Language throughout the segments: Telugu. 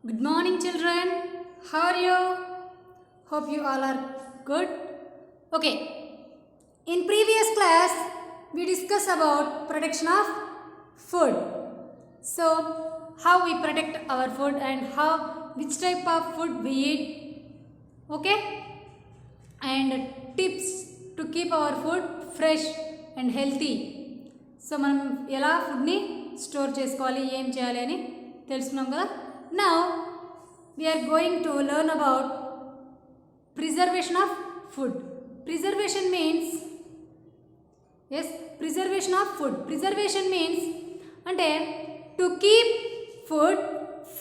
Good morning, children. How are you? Hope you all are good. Okay. In previous class, we discussed about protection of food. So, how we protect our food and which type of food we eat. Okay. And tips to keep our food fresh and healthy. So, మనం ఎలా ఫుడ్ని స్టోర్ చేసుకోవాలి ఏం చేయాలి అని తెలుసుకున్నాం కదా. Now we are going to learn about preservation of food. Preservation means preservation of food. Preservation means అంటే to keep food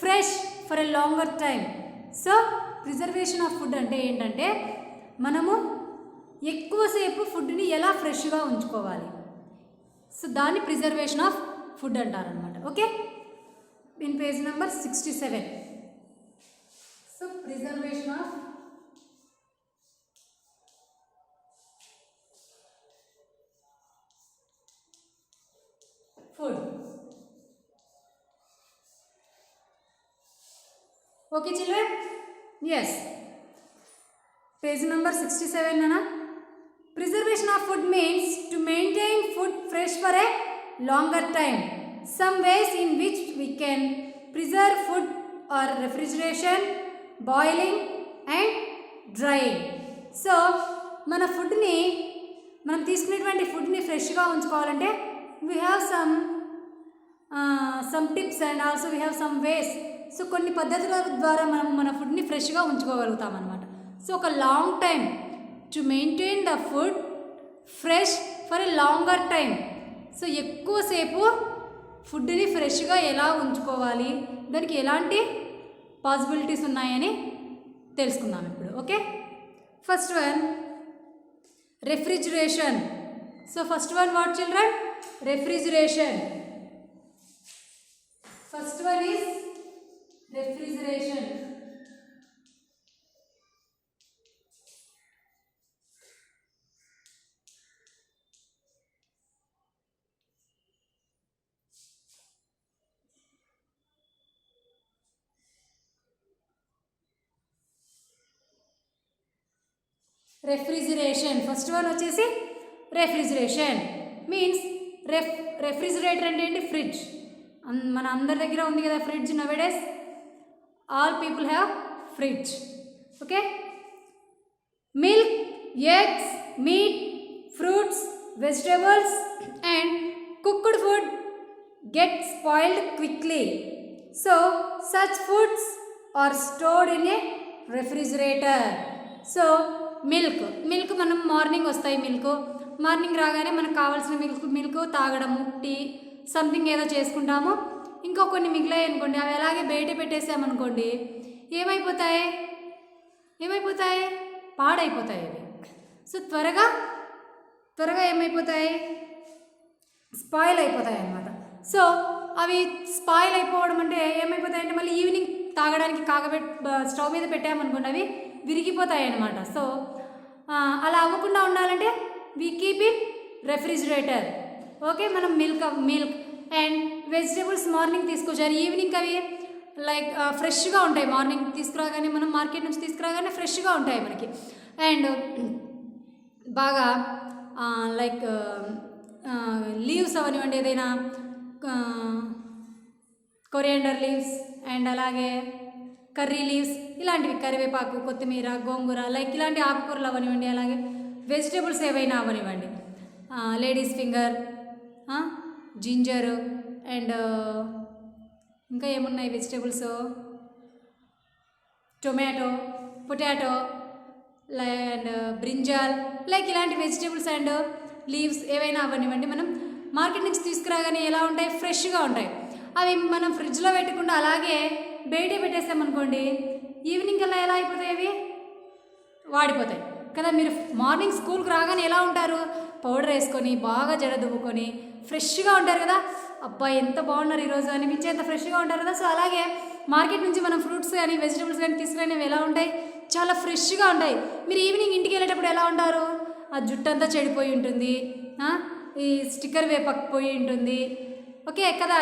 fresh for a longer time. So preservation of food అంటే ఏంటంటే మనము ఎక్కువసేపు ఫుడ్ని ఎలా ఫ్రెష్గా ఉంచుకోవాలి. సో దాన్ని ప్రిజర్వేషన్ ఆఫ్ ఫుడ్ అంటారనమాట. Okay, in page number 67. So preservation of food. Okay children, yes, page number 67 అనా. Preservation of food means to maintain food fresh for a longer time. Some ways in which we can preserve food are refrigeration, boiling and drying. So మన ఫుడ్ని మనం తీసుకునేటువంటి ఫుడ్ని ఫ్రెష్గా ఉంచుకోవాలంటే we have some tips and also we have some ways. So కొన్ని పద్ధతుల ద్వారా మనం మన ఫుడ్ని ఫ్రెష్గా ఉంచుకోగలుగుతాం అన్నమాట. సో ఒక long time to maintain the food fresh for a longer time. So ఎక్కువసేపు ఫుడ్ని ఫ్రెష్గా ఎలా ఉంచుకోవాలి, దానికి ఎలాంటి పాసిబిలిటీస్ ఉన్నాయని తెలుసుకుందాం ఇప్పుడు. Okay, first one refrigeration. So first one what children? Refrigeration. First one is refrigeration. Refrigeration first one వచ్చేసి రెఫ్రిజిరేషన్ మీన్స్ రెఫ్రిజిరేటర్ అంటే ఏంటి? ఫ్రిడ్జ్. మన అందరి దగ్గర ఉంది కదా fridge. Nowadays all people have fridge. Okay, milk, eggs, meat, fruits, vegetables and cooked food get spoiled quickly. So such foods are stored in a refrigerator. So milk మనం మార్నింగ్ వస్తాయి. మార్నింగ్ రాగానే మనకు కావాల్సిన మిల్క్ తాగడము, టీ సంథింగ్ ఏదో చేసుకుంటాము. ఇంకో కొన్ని మిగిలాయి అనుకోండి, అవి అలాగే బయట పెట్టేసామనుకోండి, ఏమైపోతాయి? పాడైపోతాయి అవి. సో త్వరగా ఏమైపోతాయి? స్పాయిల్ అయిపోతాయి అన్నమాట. సో అవి స్పాయిల్ అయిపోవడం అంటే ఏమైపోతాయంటే మళ్ళీ ఈవినింగ్ తాగడానికి స్టవ్ మీద పెట్టామనుకోండి, అవి విరిగిపోతాయి అన్నమాట. సో అలా అవ్వకుండా ఉండాలంటే we keep in refrigerator. Okay, మనం మిల్క్ అండ్ వెజిటేబుల్స్ మార్నింగ్ తీసుకొచ్చారు, ఈవినింగ్ అవి లైక్ ఫ్రెష్గా ఉంటాయి. మార్నింగ్ తీసుకురాగానే మనం మార్కెట్ నుంచి తీసుకురాగానే ఫ్రెష్గా ఉంటాయి మనకి. అండ్ బాగా లైక్ లీవ్స్ అవనివ్వండి, ఏదైనా కొరియాండర్ లీవ్స్ అండ్ అలాగే కర్రీ లీవ్స్, ఇలాంటివి కరివేపాకు, కొత్తిమీర, గోంగూర, లైక్ ఇలాంటి ఆకుకూరలు అవనివ్వండి, అలాగే వెజిటేబుల్స్ ఏవైనా అవనివ్వండి, లేడీస్ ఫింగర్, జింజర్ అండ్ ఇంకా ఏమున్నాయి vegetables, tomato, potato and brinjal, like ఇలాంటి వెజిటేబుల్స్ అండ్ లీవ్స్ ఏవైనా అవనివ్వండి, మనం మార్కెట్ నుంచి తీసుకురాగానే ఎలా ఉంటాయి? ఫ్రెష్గా ఉంటాయి. అవి మనం ఫ్రిడ్జ్లో పెట్టకుండా అలాగే బయట పెట్టేస్తామనుకోండి, ఈవినింగ్ కల్లా ఎలా అయిపోతాయి? అవి వాడిపోతాయి కదా. మీరు మార్నింగ్ స్కూల్కి రాగానే ఎలా ఉంటారు? పౌడర్ వేసుకొని బాగా జడ దువ్వుకొని ఫ్రెష్గా ఉంటారు కదా. అబ్బా ఎంత బాగున్నారు ఈరోజు అనిపించేంత ఫ్రెష్గా ఉంటారు కదా. సో అలాగే మార్కెట్ నుంచి మనం ఫ్రూట్స్ కానీ వెజిటేబుల్స్ కానీ తీసుకునేవి ఎలా ఉంటాయి? చాలా ఫ్రెష్గా ఉంటాయి. మీరు ఈవినింగ్ ఇంటికి వెళ్ళేటప్పుడు ఎలా ఉంటారు? ఆ జుట్టు అంతా చెడిపోయి ఉంటుంది, ఈ స్టిక్కర్ వేపకపోయి ఉంటుంది. ఓకే కదా,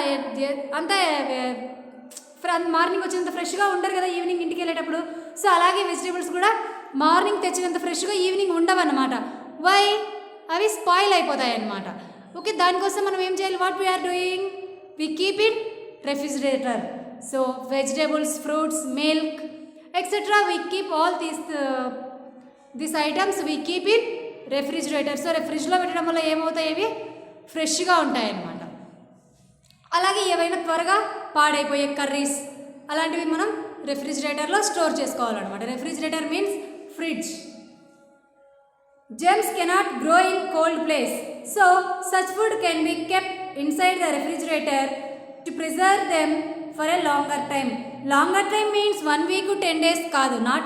అంతా మార్నింగ్ వచ్చినంత ఫ్రెష్గా ఉండరు కదా ఈవినింగ్ ఇంటికి వెళ్ళేటప్పుడు. సో అలాగే వెజిటేబుల్స్ కూడా మార్నింగ్ తెచ్చినంత ఫ్రెష్గా ఈవినింగ్ ఉండవన్నమాట. వై? అవి స్పాయిల్ అయిపోతాయి అన్నమాట. ఓకే, దానికోసం మనం ఏం చేయాలి? What we are doing? We keep in refrigerator. So vegetables, fruits, milk etcetera we keep all these items we keep in refrigerator. So ఫ్రిడ్జ్లో పెట్టడం వల్ల ఏమవుతాయి? ఇవి ఫ్రెష్గా ఉంటాయి అన్నమాట. అలాగే ఏవైనా త్వరగా పాడైపోయే కర్రీస్ అలాంటివి మనం రెఫ్రిజిరేటర్లో స్టోర్ చేసుకోవాలన్నమాట. Refrigerator means fridge. Germs cannot grow in cold place, so such food can be kept inside the refrigerator to preserve them for a longer time. Longer time means 1 week to 10 days కాదు, not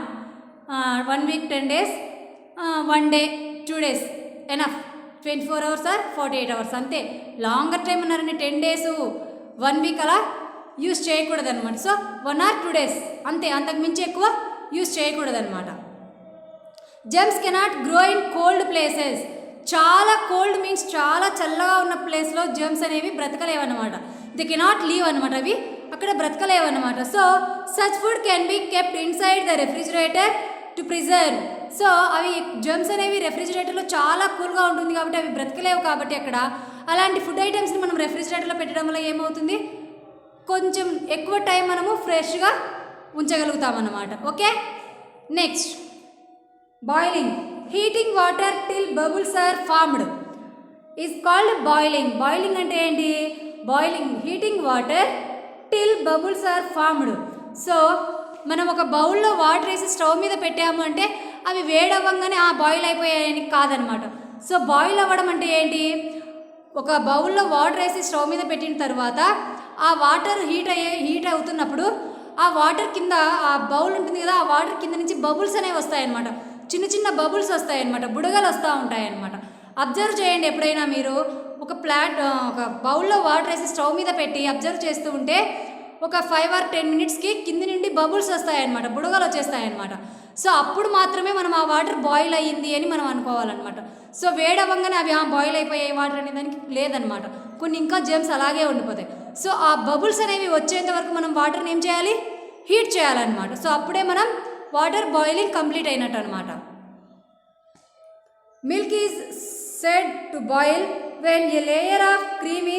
1 week 10 days, 1 day 2 days enough. 24 hours or 48 hours అంతే. లాంగర్ టైం ఉన్నారని 10 days 1 week అలా యూస్ చేయకూడదు అనమాట. సో 1 or 2 days అంతే, అంతకు మించి ఎక్కువ యూస్ చేయకూడదు అనమాట. Germs cannot grow in cold places. చాలా కోల్డ్ మీన్స్ చాలా చల్లగా ఉన్న ప్లేస్లో జెమ్స్ అనేవి బ్రతకలేవన్నమాట. ది కెనాట్ లీవ్ అనమాట, అవి అక్కడ బ్రతకలేవన్నమాట. So such food can be kept inside the refrigerator to preserve. So అవి జెమ్స్ అనేవి రెఫ్రిజిరేటర్లో చాలా కూల్గా ఉంటుంది కాబట్టి అవి బ్రతకలేవు. కాబట్టి అక్కడ అలాంటి ఫుడ్ ఐటమ్స్ని మనం రెఫ్రిజిరేటర్లో పెట్టడం వల్ల ఏమవుతుంది? కొంచెం ఎక్కువ టైం మనము ఫ్రెష్గా ఉంచగలుగుతామన్నమాట. Okay, next boiling. Heating water till bubbles are formed is called boiling. Boiling అంటే ఏంటి? Boiling heating water till bubbles are formed. So మనం ఒక బౌల్లో వాటర్ వేసి స్టవ్ మీద పెట్టాము అంటే అవి వేడవ్వగానే బాయిల్ అయిపోయాయని కాదనమాట. సో బాయిల్ అవ్వడం అంటే ఏంటి? ఒక బౌల్లో వాటర్ వేసి స్టవ్ మీద పెట్టిన తర్వాత ఆ వాటర్ హీట్ అవుతున్నప్పుడు ఆ వాటర్ కింద ఆ బౌల్ ఉంటుంది కదా, ఆ వాటర్ కింద నుంచి బబుల్స్ అనేవి వస్తాయన్నమాట. చిన్న చిన్న బబుల్స్ వస్తాయన్నమాట, బుడగలు వస్తూ ఉంటాయన్నమాట. అబ్జర్వ్ చేయండి, ఎప్పుడైనా మీరు ఒక బౌల్లో వాటర్ వేసి స్టవ్ మీద పెట్టి అబ్జర్వ్ చేస్తూ ఉంటే ఒక 5 or 10 minutesకి కింది నుండి బబుల్స్ వస్తాయన్నమాట, బుడగలు వచ్చేస్తాయన్నమాట. సో అప్పుడు మాత్రమే మనం ఆ వాటర్ బాయిల్ అయ్యింది అని మనం అనుకోవాలన్నమాట. సో వేడవ్వగానే అవి బాయిల్ అయిపోయాయి వాటర్ అనే దానికి లేదనమాట. కొన్ని ఇంకా జెమ్స్ అలాగే ఉండిపోతాయి. సో ఆ బబుల్స్ అనేవి వచ్చేంత వరకు మనం వాటర్ని ఏం చేయాలి? హీట్ చేయాలన్నమాట. సో అప్పుడే మనం వాటర్ బాయిలింగ్ కంప్లీట్ అయినట్టు అనమాట. Milk is said to boil when a layer of creamy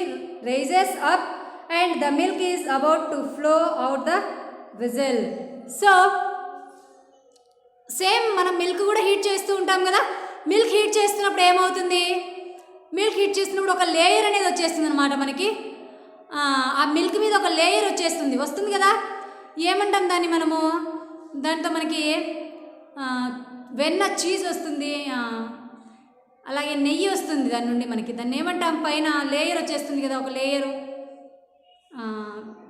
rises up and the milk is about to flow out the whistle. So same మనం మిల్క్ కూడా హీట్ చేస్తూ ఉంటాం కదా. మిల్క్ హీట్ చేస్తున్నప్పుడు ఏమవుతుంది? మిల్క్ హీట్ చేస్తున్నప్పుడు ఒక లేయర్ అనేది వచ్చేస్తుంది అనమాట మనకి. ఆ మిల్క్ మీద ఒక లేయర్ వస్తుంది కదా. ఏమంటాం దాన్ని మనము? దాంతో మనకి వెన్న చీజ్ వస్తుంది, అలాగే నెయ్యి వస్తుంది దాని నుండి మనకి. దాన్ని ఏమంటాం? పైన లేయర్ వచ్చేస్తుంది కదా, ఒక లేయరు.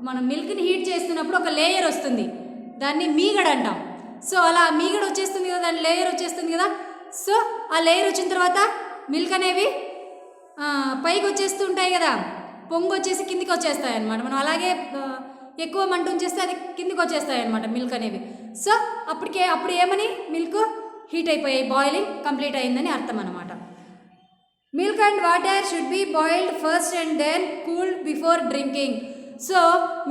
మనం మిల్క్ని హీట్ చేస్తున్నప్పుడు ఒక లేయర్ వస్తుంది, దాన్ని మీగడ అంటాం. సో అలా మీగడ వచ్చేస్తుంది కదా, దాని లేయర్ వచ్చేస్తుంది కదా. సో ఆ లేయర్ వచ్చిన తర్వాత మిల్క్ అనేవి పైకి వచ్చేస్తూ ఉంటాయి కదా, పొంగు వచ్చేసి కిందికి వచ్చేస్తాయి అన్నమాట. మనం అలాగే ఎక్కువ మంట ఉంచేస్తే అది కిందికి వచ్చేస్తాయి అన్నమాట మిల్క్ అనేవి. సో అప్పుడు ఏమని? మిల్క్ హీట్ అయిపోయాయి, బాయిలింగ్ కంప్లీట్ అయిందని అర్థం అనమాట. Milk and water should be boiled first and then cooled before drinking. So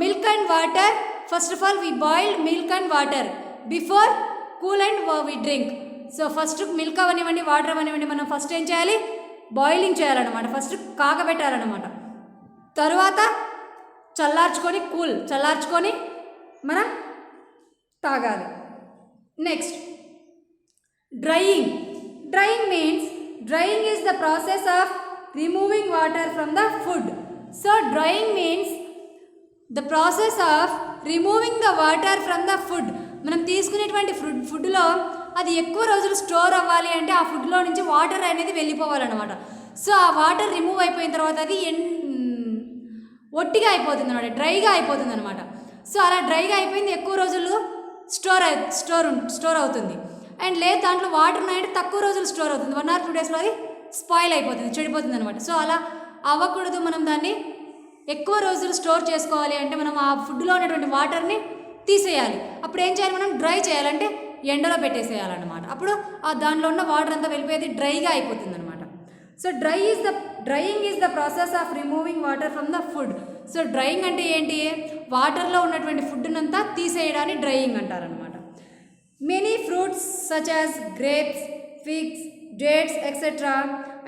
milk and water, first of all we boiled milk and water before cool and we drink. So first milk అవనివ్వండి, వాటర్ అవనివ్వండి, మనం ఫస్ట్ ఏం చేయాలి? బాయిలింగ్ చేయాలన్నమాట. ఫస్ట్ కాగబెట్టాలన్నమాట. తర్వాత చల్లార్చుకొని మనం తాగాలి. Next drying. Drying means drying is the process of removing water from the food. So drying means the process of removing the water from the food. మనం తీసుకునేటువంటి ఫుడ్లో అది ఎక్కువ రోజులు స్టోర్ అవ్వాలి అంటే ఆ ఫుడ్లో నుంచి వాటర్ అనేది వెళ్ళిపోవాలన్నమాట. సో ఆ వాటర్ రిమూవ్ అయిపోయిన తర్వాత అది ఒట్టిగా అయిపోతుంది అనమాట, డ్రైగా అయిపోతుంది అనమాట. సో అలా డ్రైగా అయిపోయింది, ఎక్కువ రోజులు స్టోర్ అవుతుంది. అండ్ లేదు దాంట్లో వాటర్ ఉన్నాయంటే తక్కువ రోజులు స్టోర్ అవుతుంది, 1 or 2 daysలో అది స్పాయిల్ అయిపోతుంది, చెడిపోతుంది అనమాట. సో అలా అవ్వకూడదు. మనం దాన్ని ఎక్కువ రోజులు స్టోర్ చేసుకోవాలి అంటే మనం ఆ ఫుడ్లో ఉన్నటువంటి వాటర్ని తీసేయాలి. అప్పుడు ఏం చేయాలి? మనం డ్రై చేయాలంటే ఎండలో పెట్టేసేయాలన్నమాట. అప్పుడు ఆ దాంట్లో ఉన్న వాటర్ అంతా వెళ్ళిపోయేది, డ్రైగా అయిపోతుంది అనమాట. So drying is the process of removing water from the food. So drying అంటే ఏంటి, వాటర్లో ఉన్నటువంటి ఫుడ్నంతా తీసేయడాన్ని డ్రైయింగ్ అంటారనమాట. Many fruits such as grapes, figs, dates etcetera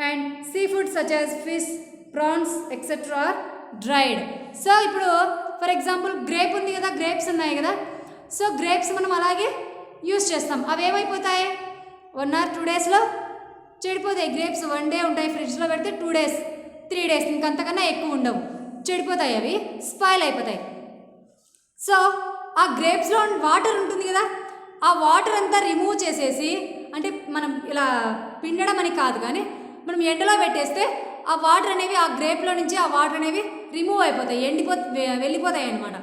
and sea food such as fish, prawns etcetera are dried. So ఇప్పుడు ఫర్ ఎగ్జాంపుల్ గ్రేప్ ఉంది కదా, గ్రేప్స్ ఉన్నాయి కదా, సో గ్రేప్స్ మనం అలాగే యూస్ చేస్తాం. అవి ఏమైపోతాయి, 1 or 2 daysలో చెడిపోతాయి. గ్రేప్స్ 1 day ఉంటాయి, ఫ్రిడ్జ్లో పెడితే 2 days 3 days ఇంకంతకన్నా ఎక్కువ ఉండవు, చెడిపోతాయి, అవి స్పాయిల్ అయిపోతాయి. సో ఆ గ్రేప్స్లో వాటర్ ఉంటుంది కదా, ఆ వాటర్ అంతా రిమూవ్ చేసేసి, అంటే మనం ఇలా పిండడం అని కాదు కానీ మనం ఎండలో పెట్టేస్తే ఆ వాటర్ అనేవి ఆ గ్రేప్లో నుంచి ఆ వాటర్ అనేవి రిమూవ్ అయిపోతాయి, వెళ్ళిపోతాయి అనమాట.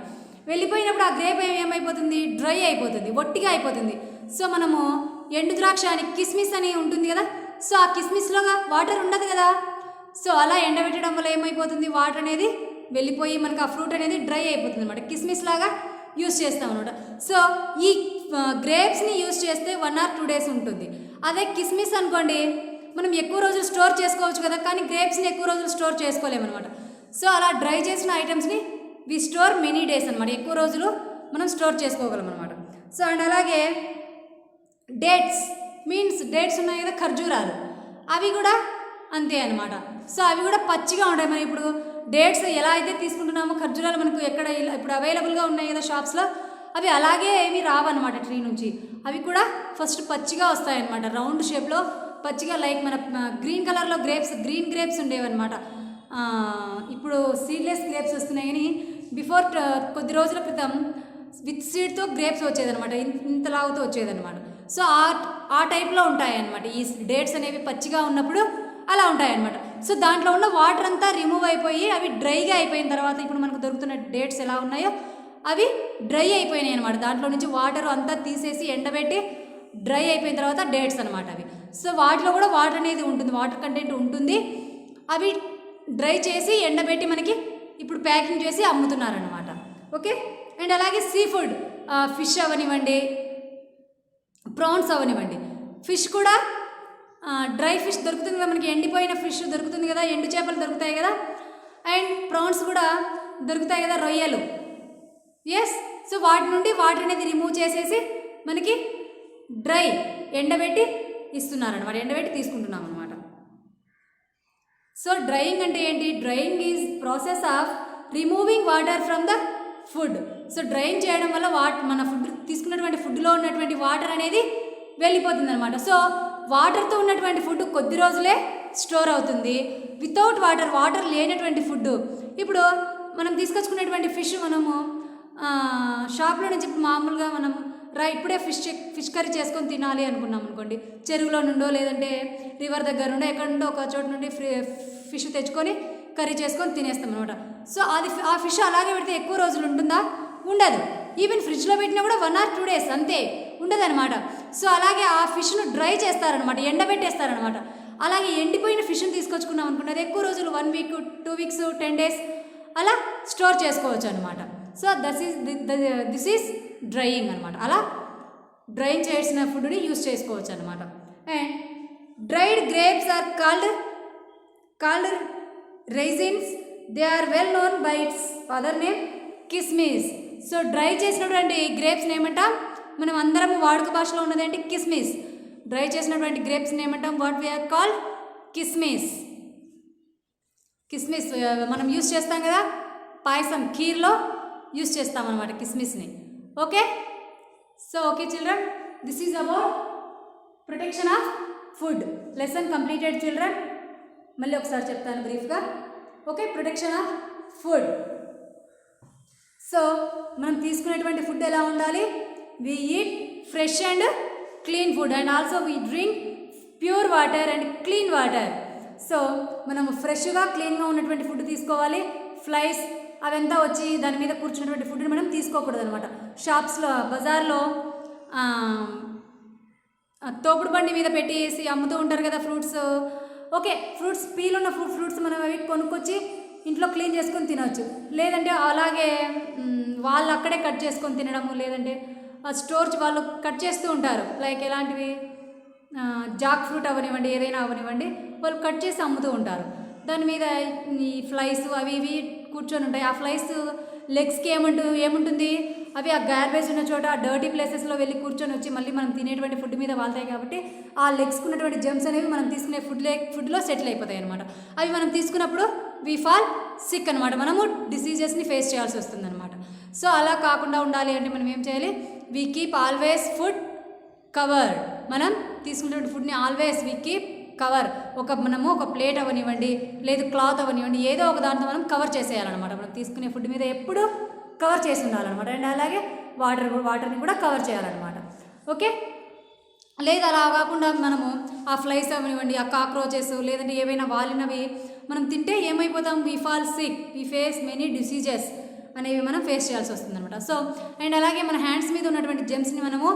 వెళ్ళిపోయినప్పుడు ఆ గ్రేప్ ఏమైపోతుంది, డ్రై అయిపోతుంది, ఒట్టిగా అయిపోతుంది. సో మనము ఎండు ద్రాక్ష అని కిస్మిస్ అని ఉంటుంది కదా, సో ఆ కిస్మిస్లో వాటర్ ఉండదు కదా, సో అలా ఎండబెట్టడం వల్ల ఏమైపోతుంది, వాటర్ అనేది వెళ్ళిపోయి మనకు ఆ ఫ్రూట్ అనేది డ్రై అయిపోతుంది అనమాట. కిస్మిస్ లాగా యూస్ చేస్తాం అనమాట. సో ఈ గ్రేప్స్ని యూస్ చేస్తే 1 or 2 days ఉంటుంది. అదే కిస్మిస్ అనుకోండి, మనం ఎక్కువ రోజులు స్టోర్ చేసుకోవచ్చు కదా, కానీ గ్రేప్స్ని ఎక్కువ రోజులు స్టోర్ చేసుకోలేమన్నమాట. సో అలా డ్రై చేసిన ఐటమ్స్ని వి స్టోర్ మెనీ డేస్ అనమాట, ఎక్కువ రోజులు మనం స్టోర్ చేసుకోగలం అనమాట. సో అండ్ అలాగే డేట్స్ మీన్స్ డేట్స్ ఉన్నాయి కదా, ఖర్జూరాలు, అవి కూడా అంతే అనమాట. సో అవి కూడా పచ్చిగా ఉంటాయి. మనం ఇప్పుడు డేట్స్ ఎలా అయితే తీసుకుంటున్నామో, ఖర్జూరాలు మనకు ఎక్కడ ఇప్పుడు అవైలబుల్గా ఉన్నాయి కదా షాప్స్లో, అవి అలాగే ఏమి రావన్నమాట ట్రీ నుంచి. అవి కూడా ఫస్ట్ పచ్చిగా వస్తాయన్నమాట, రౌండ్ షేప్లో పచ్చిగా, లైక్ మన గ్రీన్ కలర్లో గ్రీన్ గ్రేప్స్ ఉండేవన్నమాట. ఇప్పుడు సీడ్లెస్ గ్రేప్స్ వస్తున్నాయి, కానీ బిఫోర్ కొద్ది రోజుల క్రితం విత్ సీడ్తో గ్రేప్స్ వచ్చేదనమాట, ఇంతలాగుతూ వచ్చేదనమాట. సో ఆ టైప్లో ఉంటాయన్నమాట ఈ డేట్స్ అనేవి, పచ్చిగా ఉన్నప్పుడు అలా ఉంటాయన్నమాట. సో దాంట్లో ఉన్న వాటర్ అంతా రిమూవ్ అయిపోయి అవి డ్రైగా అయిపోయిన తర్వాత, ఇప్పుడు మనకు దొరుకుతున్న డేట్స్ ఎలా ఉన్నాయో అవి డ్రై అయిపోయినాయి అనమాట. దాంట్లో నుంచి వాటర్ అంతా తీసేసి ఎండబెట్టి డ్రై అయిపోయిన తర్వాత డేట్స్ అనమాట అవి. సో వాటిలో కూడా వాటర్ అనేది ఉంటుంది, వాటర్ కంటెంట్ ఉంటుంది. అవి డ్రై చేసి ఎండబెట్టి మనకి ఇప్పుడు ప్యాకింగ్ చేసి అమ్ముతున్నారనమాట. ఓకే. అండ్ అలాగే సీ ఫుడ్, ఫిష్ అవనివ్వండి, ప్రాన్స్ అవనివ్వండి. ఫిష్ కూడా డ్రై ఫిష్ దొరుకుతుంది కదా మనకి, ఎండిపోయిన ఫిష్ దొరుకుతుంది కదా, ఎండు చేపలు దొరుకుతాయి కదా, అండ్ ప్రాన్స్ కూడా దొరుకుతాయి కదా, రొయ్యలు. ఎస్. సో వాటి నుండి వాటర్ అనేది రిమూవ్ చేసేసి మనకి డ్రై ఎండబెట్టి ఇస్తున్నారనమాట, ఎండబెట్టి తీసుకుంటున్నాం అనమాట. సో డ్రైయింగ్ అంటే ఏంటి, drying is process of removing water from the food. So drying చేయడం వల్ల మన ఫుడ్ తీసుకున్నటువంటి ఫుడ్లో ఉన్నటువంటి వాటర్ అనేది వెళ్ళిపోతుంది అనమాట. సో వాటర్తో ఉన్నటువంటి ఫుడ్ కొద్ది రోజులే స్టోర్ అవుతుంది. వితౌట్ వాటర్ లేనటువంటి ఫుడ్, ఇప్పుడు మనం తీసుకొచ్చుకున్నటువంటి ఫిష్ మనము షాప్లో నుంచి మామూలుగా మనం ఇప్పుడే ఫిష్ కర్రీ చేసుకొని తినాలి అనుకున్నాం అనుకోండి, చెరువులో నుండో లేదంటే రివర్ దగ్గర నుండో ఎక్కడ నుండో ఒక చోటు నుండి ఫిష్ తెచ్చుకొని కర్రీ చేసుకొని తినేస్తాం అనమాట. సో ఆ ఫిష్ అలాగే పెడితే ఎక్కువ రోజులు ఉంటుందా, ఉండదు. ఈవెన్ ఫ్రిడ్జ్లో పెట్టినా కూడా 1 or 2 days అంతే, ఉండదన్నమాట. సో అలాగే ఆ ఫిష్ను డ్రై చేస్తారనమాట, ఎండబెట్టేస్తారనమాట. అలాగే ఎండిపోయిన ఫిష్ని తీసుకొచ్చుకున్నాం అనుకుంటే అది ఎక్కువ రోజులు 1 week 2 weeks 10 days అలా స్టోర్ చేసుకోవచ్చు అనమాట. సో దిస్ ఈజ్ డ్రైయింగ్ అనమాట. అలా డ్రైయింగ్ చేసిన ఫుడ్ని యూస్ చేసుకోవచ్చు అనమాట. And dried grapes are called raisins. They are well known by its other name kismis. So dry చేసినటువంటి గ్రేప్స్ని ఏమంటాం, మనం అందరం వాడుక భాషలో ఉన్నది ఏంటి, కిస్మిస్. డ్రై చేసినటువంటి గ్రేప్స్ని ఏమంటాం, వాట్ వి ఆర్ కాల్డ్ కిస్మిస్. కిస్మిస్ మనం యూస్ చేస్తాం కదా పాయసం, ఖీర్లో యూస్ చేస్తాం అనమాట కిస్మిస్ని. Okay. So okay children, this is about protection of food. Lesson completed children. మళ్ళీ ఒకసారి చెప్తాను బ్రీఫ్గా. Okay. Protection of food. So మనం తీసుకునేటువంటి ఫుడ్ ఎలా ఉండాలి, we eat fresh and clean food and also we drink pure water and clean water. So మనము ఫ్రెష్గా క్లీన్గా ఉన్నటువంటి ఫుడ్ తీసుకోవాలి. ఫ్లైస్ అవంతా వచ్చి దాని మీద కూర్చున్నటువంటి ఫుడ్ని మనం తీసుకోకూడదు అనమాట. షాప్స్లో బజార్లో తోపుడు బండి మీద పెట్టేసి అమ్ముతూ ఉంటారు కదా ఫ్రూట్స్. ఓకే, ఫ్రూట్స్ పీల్ ఉన్న ఫ్రూట్స్ మనం అవి కొనుక్కొచ్చి ఇంట్లో క్లీన్ చేసుకొని తినవచ్చు. లేదంటే అలాగే వాళ్ళు అక్కడే కట్ చేసుకొని తినడము, లేదంటే స్టోర్స్ వాళ్ళు కట్ చేస్తూ ఉంటారు. లైక్ ఎలాంటివి, జాక్ ఫ్రూట్ అవనివ్వండి, ఏదైనా అవనివ్వండి, వాళ్ళు కట్ చేసి అమ్ముతూ ఉంటారు. దాని మీద ఈ ఫ్లైస్ అవి ఇవి కూర్చొని ఉంటాయి. ఆ ఫ్లైస్ లెగ్స్కి ఏముంటుంది, అవి ఆ గార్బేజ్ ఉన్న చోట, ఆ డర్టీ ప్లేసెస్లో వెళ్ళి కూర్చొని వచ్చి మళ్ళీ మనం తినేటువంటి ఫుడ్ మీద వాళ్తాయి. కాబట్టి ఆ లెగ్స్కి ఉన్నటువంటి జెమ్స్ అనేవి మనం తీసుకునే ఫుడ్లో సెటిల్ అయిపోతాయి అనమాట. అవి మనం తీసుకున్నప్పుడు వి ఫాల్ సిక్ అనమాట, మనము డిసీజెస్ని ఫేస్ చేయాల్సి వస్తుంది అనమాట. సో అలా కాకుండా ఉండాలి అంటే మనం ఏం చేయాలి, we keep always food cover. మనం తీసుకున్నటువంటి ఫుడ్ని ఆల్వేస్ వీ కీప్ కవర్. మనము ఒక ప్లేట్ అవనివ్వండి, లేదు క్లాత్ అవనివ్వండి, ఏదో ఒక దాంతో మనం కవర్ చేసేయాలన్నమాట. మనం తీసుకునే ఫుడ్ మీద ఎప్పుడు కవర్ చేసి ఉండాలన్నమాట. అండ్ అలాగే వాటర్ని కూడా కవర్ చేయాలన్నమాట. ఓకే, లేదు అలా కాకుండా మనము ఆ ఫ్లైస్ అవనివ్వండి, ఆ కాక్రోచెస్ లేదంటే ఏవైనా వాలినవి మనం తింటే ఏమైపోతాం, we fall sick, we face many diseases అనేవి మనం ఫేస్ చేయాల్సి వస్తుంది అనమాట. సో అండ్ అలాగే మన హ్యాండ్స్ మీద ఉన్నటువంటి జెమ్స్ని మనము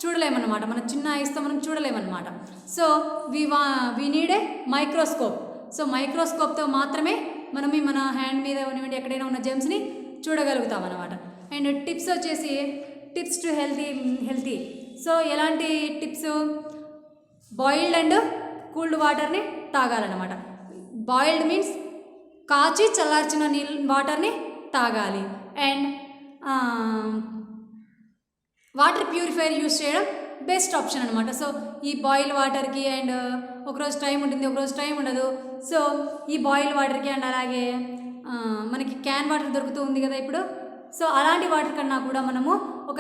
చూడలేమన్నమాట, మన చిన్న ఐస్తో మనం చూడలేమన్నమాట. So we need a microscope. So మైక్రోస్కోప్తో మాత్రమే మనం మన హ్యాండ్ మీద ఉన్నటువంటి ఎక్కడైనా ఉన్న జెమ్స్ని చూడగలుగుతాం అనమాట. అండ్ టిప్స్ వచ్చేసి టిప్స్ టు హెల్తీ. సో ఎలాంటి టిప్స్, బాయిల్డ్ అండ్ కూల్డ్ వాటర్ని తాగాలన్నమాట. బాయిల్డ్ మీన్స్ కాచి చల్లార్చిన వాటర్ని తాగాలి. అండ్ వాటర్ ప్యూరిఫైయర్ యూస్ చేయడం బెస్ట్ ఆప్షన్ అనమాట. సో ఈ బాయిల్ వాటర్కి అండ్ ఒకరోజు టైం ఉంటుంది, ఒకరోజు టైం ఉండదు. సో ఈ బాయిల్ వాటర్కి అండ్ అలాగే మనకి క్యాన్ వాటర్ దొరుకుతూ ఉంది కదా ఇప్పుడు. సో అలాంటి వాటర్ కన్నా కూడా మనము ఒక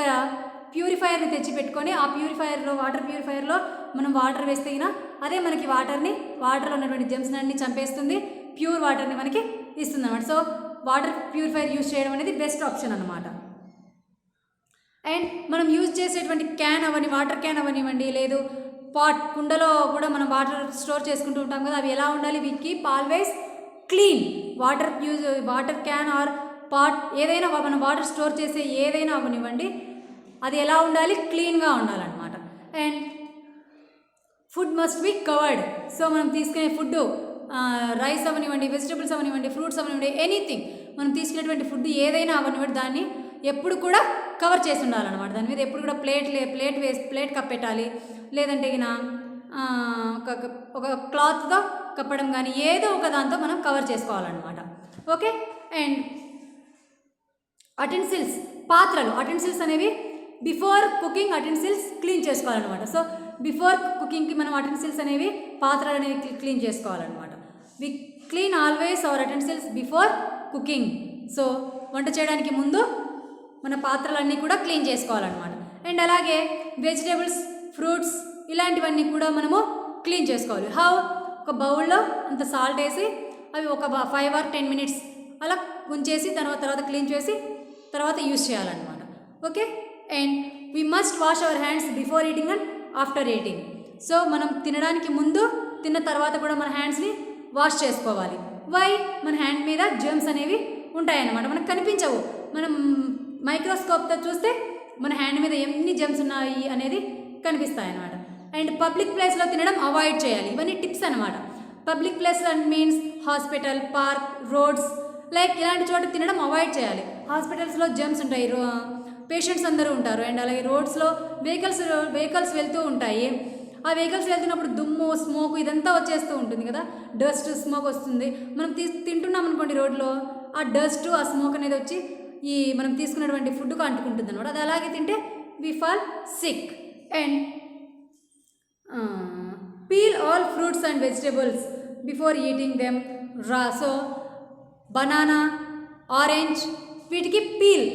ప్యూరిఫైయర్ని తెచ్చి పెట్టుకొని ఆ వాటర్ ప్యూరిఫైయర్లో మనం వాటర్ వేస్తే అదే మనకి వాటర్లో ఉన్నటువంటి జెమ్స్ అన్ని చంపేస్తుంది, ప్యూర్ వాటర్ని మనకి ఇస్తుంది అనమాట. సో వాటర్ ప్యూరిఫైయర్ యూజ్ చేయడం అనేది బెస్ట్ ఆప్షన్ అనమాట. అండ్ మనం యూజ్ చేసేటువంటి వాటర్ క్యాన్ అవనివ్వండి, లేదు పాట్ కుండలో కూడా మనం వాటర్ స్టోర్ చేసుకుంటూ ఉంటాం కదా, అవి ఎలా ఉండాలి, we keep always clean. Water can or pot ఏదైనా మనం వాటర్ స్టోర్ చేసే ఏదైనా అవనివ్వండి, అది ఎలా ఉండాలి, క్లీన్గా ఉండాలన్నమాట. And food must be covered. So మనం తీసుకునే ఫుడ్ రైస్ అవనివ్వండి, వెజిటబుల్స్ అవనివ్వండి, ఫ్రూట్స్ అవనివ్వండి, ఎనీథింగ్ మనం తీసుకునేటువంటి ఫుడ్ ఏదైనా అవనివ్వండి దాన్ని ఎప్పుడు కూడా కవర్ చేసి ఉండాలన్నమాట. దాని మీద ఎప్పుడు కూడా ప్లేట్ కప్పెట్టాలి, లేదంటే ఒక క్లాత్తో కప్పడం కానీ ఏదో ఒక దాంతో మనం కవర్ చేసుకోవాలన్నమాట. ఓకే, అండ్ అటెన్సిల్స్ అనేవి బిఫోర్ కుకింగ్ అటెన్సిల్స్ క్లీన్ చేసుకోవాలన్నమాట. సో బిఫోర్ కుకింగ్కి మనం అటెన్సిల్స్ అనేవి పాత్రలు అనేవి క్లీన్ చేసుకోవాలన్నమాట. We clean always our utensils before cooking. So వంట చేయడానికి ముందు మన పాత్రలన్నీ కూడా క్లీన్ చేసుకోవాలన్నమాట. అండ్ అలాగే వెజిటేబుల్స్, ఫ్రూట్స్ ఇలాంటివన్నీ కూడా మనము క్లీన్ చేసుకోవాలి. ఒక బౌల్లో అంత సాల్ట్ వేసి అవి ఒక 5 or 10 minutes అలా ఉంచేసి తర్వాత క్లీన్ చేసి తర్వాత యూజ్ చేయాలన్నమాట. Okay, and we must wash our hands before eating and after eating. So మనం తినడానికి ముందు తిన్న తర్వాత కూడా మన హ్యాండ్స్ని వాష్ చేసుకోవాలి. మన హ్యాండ్ మీద జెమ్స్ అనేవి ఉంటాయన్నమాట, మనకు కనిపించవు. మనం మైక్రోస్కోప్తో చూస్తే మన హ్యాండ్ మీద ఎన్ని జెమ్స్ ఉన్నాయి అనేది కనిపిస్తాయి అన్నమాట. అండ్ పబ్లిక్ ప్లేస్లో తినడం అవాయిడ్ చేయాలి. ఇవన్నీ టిప్స్ అనమాట. Public place means hospital, park, roads ఇలాంటి చోట తినడం అవాయిడ్ చేయాలి. హాస్పిటల్స్లో జెమ్స్ ఉంటాయి, పేషెంట్స్ అందరూ ఉంటారు. అండ్ అలాగే రోడ్స్లో వెహికల్స్ వెళ్తూ ఉంటాయి. ఆ వెహికల్స్ వెళ్తున్నప్పుడు దుమ్ము, స్మోక్ ఇదంతా వచ్చేస్తూ ఉంటుంది కదా, డస్ట్, స్మోక్ వస్తుంది. మనం తింటున్నాం అనుకోండి రోడ్లో, ఆ డస్ట్, ఆ స్మోక్ అనేది వచ్చి మనం తీసుకున్నటువంటి ఫుడ్కు అంటుకుంటుంది అనమాట. అది అలాగే తింటే we fall sick. And peel all fruits and vegetables before eating them raw. So banana, orange వీటికి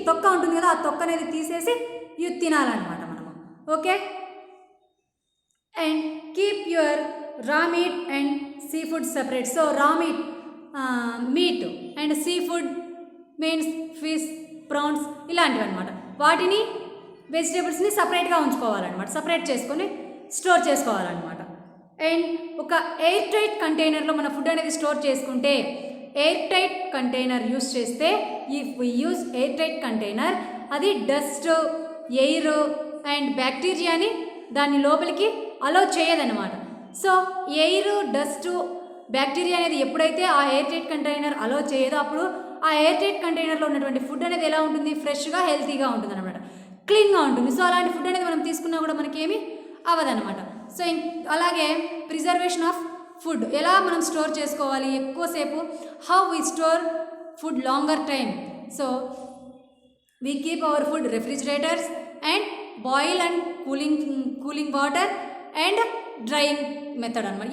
తొక్క ఉంటుంది కదా, ఆ తొక్క అనేది తీసేసి ఇవి తినాలన్నమాట మనము. Okay, and keep your raw meat and sea food separate. So raw meat and sea food means fish, prawns ఇలాంటివి అనమాట. వాటిని వెజిటేబుల్స్ని సపరేట్గా ఉంచుకోవాలన్నమాట, సపరేట్ చేసుకొని స్టోర్ చేసుకోవాలన్నమాట. అండ్ ఒక ఎయిర్ టైట్ కంటైనర్లో మన ఫుడ్ అనేది స్టోర్ చేసుకుంటే, ఎయిర్ టైట్ కంటైనర్ యూస్ చేస్తే, if we use air tight container, అది డస్ట్, ఎయిర్ అండ్ బ్యాక్టీరియాని దాని లోపలికి అలో చేయదన్నమాట. సో ఎయిర్, డస్ట్, బ్యాక్టీరియా అనేది ఎప్పుడైతే ఆ ఎయిర్ టైట్ కంటైనర్ అలో చేయదో అప్పుడు ఆ ఎయిర్ టైట్ కంటైనర్లో ఉన్నటువంటి ఫుడ్ అనేది ఎలా ఉంటుంది, ఫ్రెష్గా, హెల్తీగా ఉంటుంది అనమాట, క్లీన్గా ఉంటుంది. సో అలాంటి ఫుడ్ అనేది మనం తీసుకున్నా కూడా మనకేమీ అవ్వదన్నమాట. సో అలాగే ప్రిజర్వేషన్ ఆఫ్ ఫుడ్ ఎలా మనం స్టోర్ చేసుకోవాలి ఎక్కువసేపు, how we store food longer time. So we keep our food refrigerators and boil and cooling water and drying method అనమాట.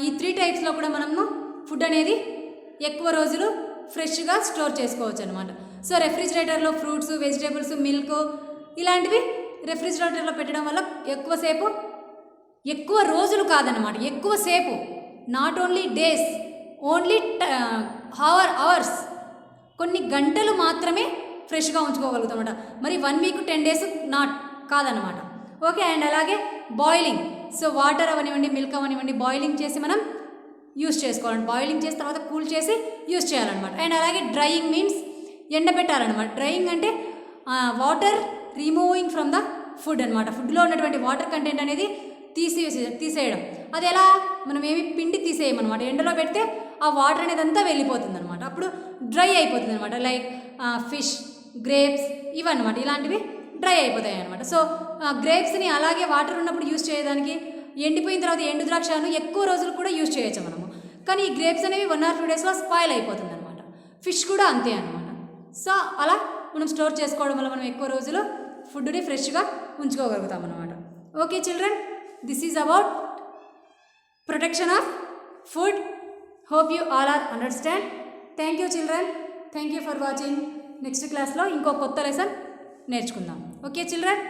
ఈ త్రీ టైప్స్లో కూడా మనము ఫుడ్ అనేది ఎక్కువ రోజులు ఫ్రెష్గా స్టోర్ చేసుకోవచ్చు అనమాట. సో రెఫ్రిజిరేటర్లో ఫ్రూట్స్, వెజిటేబుల్స్, మిల్క్ ఇలాంటివి రెఫ్రిజిరేటర్లో పెట్టడం వల్ల ఎక్కువ రోజులు కాదన్నమాట, ఎక్కువసేపు, not only days, only hours, కొన్ని గంటలు మాత్రమే ఫ్రెష్గా ఉంచుకోగలుగుతాం అన్నమాట. మరి 1 వీక్ 10 డేస్ కాదన్నమాట. ఓకే. అండ్ అలాగే బాయిలింగ్, సో వాటర్ అవనివ్వండి, మిల్క్ అవనివ్వండి, బాయిలింగ్ చేసి మనం యూస్ చేసుకోవాలండి. బాయిలింగ్ చేసి తర్వాత కూల్ చేసి యూస్ చేయాలన్నమాట. అండ్ అలాగే డ్రైయింగ్ మీన్స్ ఎండబెట్టాలన్నమాట. డ్రైయింగ్ అంటే water removing from the food అనమాట. ఫుడ్లో ఉన్నటువంటి వాటర్ కంటెంట్ అనేది తీసేయడం. అది ఎలా, మనం ఏమి పిండి తీసేయమన్నమాట. ఎండలో పెడితే ఆ వాటర్ అనేది అంతా వెళ్ళిపోతుంది అనమాట. అప్పుడు డ్రై అయిపోతుంది అనమాట. లైక్ ఫిష్, గ్రేప్స్ ఇవన్నమాట, ఇలాంటివి డ్రై అయిపోతాయి అనమాట. సో గ్రేప్స్ని అలాగే వాటర్ ఉన్నప్పుడు యూస్ చేయడానికి, ఎండిపోయిన తర్వాత ఎండు ద్రాక్షను ఎక్కువ రోజులు కూడా యూస్ చేయొచ్చు మనము. కానీ ఈ గ్రేప్స్ అనేవి 1 or 2 డేస్లో స్పాయిల్ అయిపోతుంది అనమాట. ఫిష్ కూడా అంతే అనమాట. సో అలా మనం స్టోర్ చేసుకోవడం వల్ల మనం ఎక్కువ రోజులు ఫుడ్ని ఫ్రెష్గా ఉంచుకోగలుగుతాం అనమాట. Okay children, this is about protection of food. Hope you all are understand. Thank you children, thank you for watching. Next క్లాస్లో ఇంకో కొత్త లెసన్ నేర్చుకుందాం. Okay children.